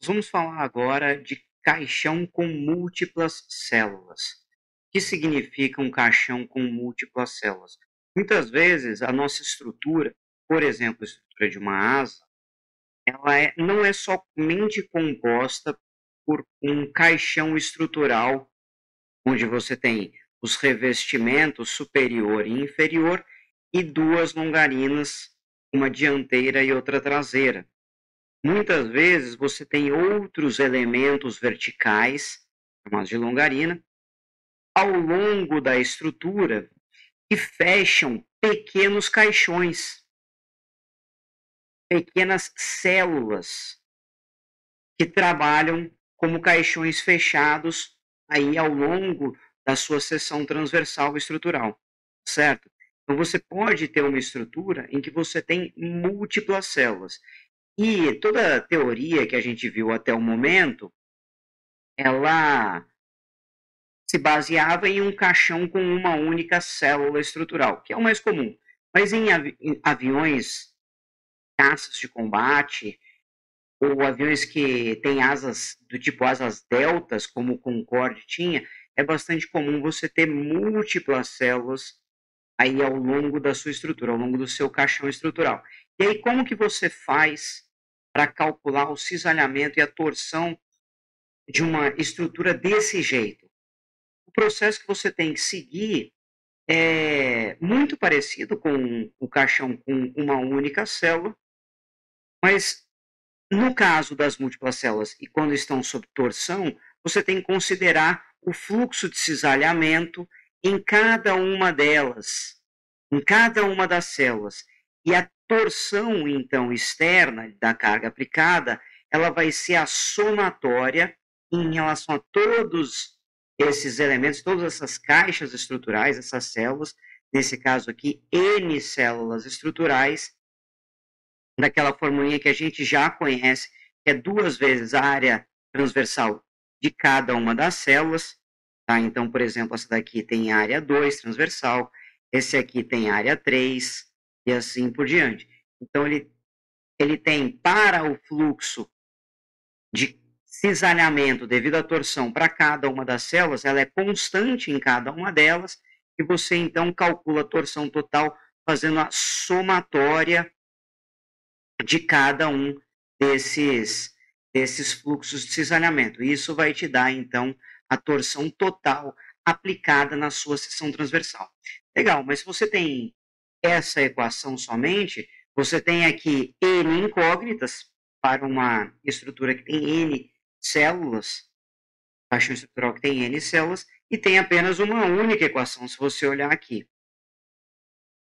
Vamos falar agora de caixão com múltiplas células. O que significa um caixão com múltiplas células? Muitas vezes a nossa estrutura, por exemplo, a estrutura de uma asa, não é somente composta por um caixão estrutural, onde você tem os revestimentos superior e inferior e duas longarinas, uma dianteira e outra traseira. Muitas vezes você tem outros elementos verticais, chamados de longarina, ao longo da estrutura que fecham pequenos caixões, pequenas células que trabalham como caixões fechados aí ao longo da sua seção transversal estrutural, certo? Então você pode ter uma estrutura em que você tem múltiplas células. E toda a teoria que a gente viu até o momento, ela se baseava em um caixão com uma única célula estrutural, que é o mais comum. Mas em aviões, caças de combate, ou aviões que têm asas do tipo asas deltas, como o Concorde tinha, é bastante comum você ter múltiplas células aí ao longo da sua estrutura, ao longo do seu caixão estrutural. E aí, como que você faz para calcular o cisalhamento e a torção de uma estrutura desse jeito? O processo que você tem que seguir é muito parecido com o caixão com uma única célula, mas no caso das múltiplas células e quando estão sob torção, você tem que considerar o fluxo de cisalhamento em cada uma delas, em cada uma das células. E a torção, então, externa da carga aplicada, ela vai ser a somatória em relação a todos esses elementos, todas essas caixas estruturais, essas células, nesse caso aqui, N células estruturais, daquela formulinha que a gente já conhece, que é 2 vezes a área transversal de cada uma das células. Tá? Então, por exemplo, essa daqui tem área 2 transversal, esse aqui tem área 3, e assim por diante. Então, ele tem para o fluxo de cisalhamento devido à torção para cada uma das células, ela é constante em cada uma delas, e você então calcula a torção total fazendo a somatória de cada um desses fluxos de cisalhamento. Isso vai te dar, então, a torção total aplicada na sua seção transversal. Legal, mas se você tem essa equação somente, você tem aqui N incógnitas para uma estrutura que tem N células, caixão estrutural que tem N células, e tem apenas uma única equação, se você olhar aqui.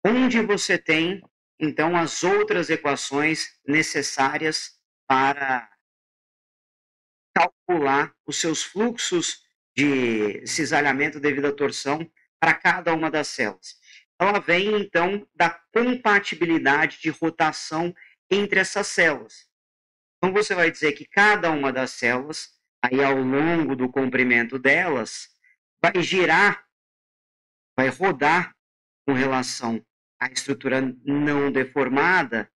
Onde você tem, então, as outras equações necessárias para calcular os seus fluxos de cisalhamento devido à torção para cada uma das células. Ela vem, então, da compatibilidade de rotação entre essas células. Então, você vai dizer que cada uma das células, aí ao longo do comprimento delas, vai girar, vai rodar com relação à estrutura não deformada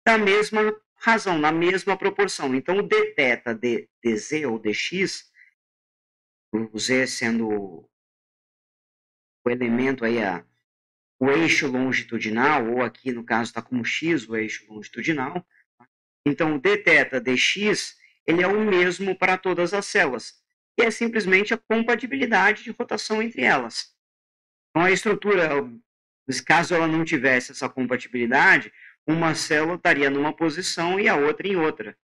da mesma razão, na mesma proporção. Então, o dθ dz ou dx, o z sendo o elemento aí, o eixo longitudinal, ou aqui no caso está como x, o eixo longitudinal. Então, o dθ dx, ele é o mesmo para todas as células, e é simplesmente a compatibilidade de rotação entre elas. Então, a estrutura, caso ela não tivesse essa compatibilidade, uma célula estaria numa posição e a outra em outra.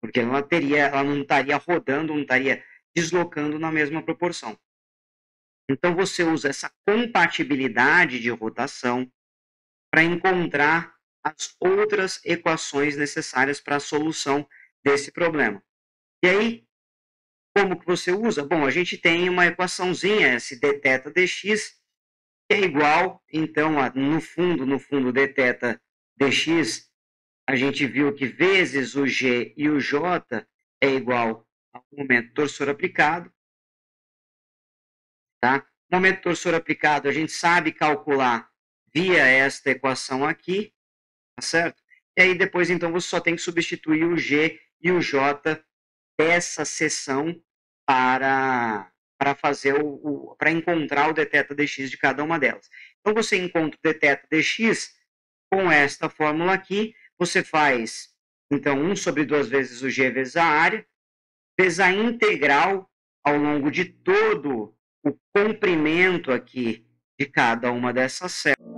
Porque ela não estaria rodando, não estaria deslocando na mesma proporção. Então, você usa essa compatibilidade de rotação para encontrar as outras equações necessárias para a solução desse problema. E aí, como que você usa? Bom, a gente tem uma equaçãozinha, esse dθ dx, que é igual, então, no fundo, dθ dx, a gente viu que vezes o G e o J é igual ao momento torsor aplicado. Tá? Momento torsor aplicado, a gente sabe calcular via esta equação aqui, tá certo? E aí depois, então, você só tem que substituir o G e o J dessa seção para fazer para encontrar o deteta dx de cada uma delas. Então, você encontra o deteta dx com esta fórmula aqui, você faz, então, 1 sobre 2 vezes o g vezes a área, vezes a integral ao longo de todo o comprimento aqui de cada uma dessas células.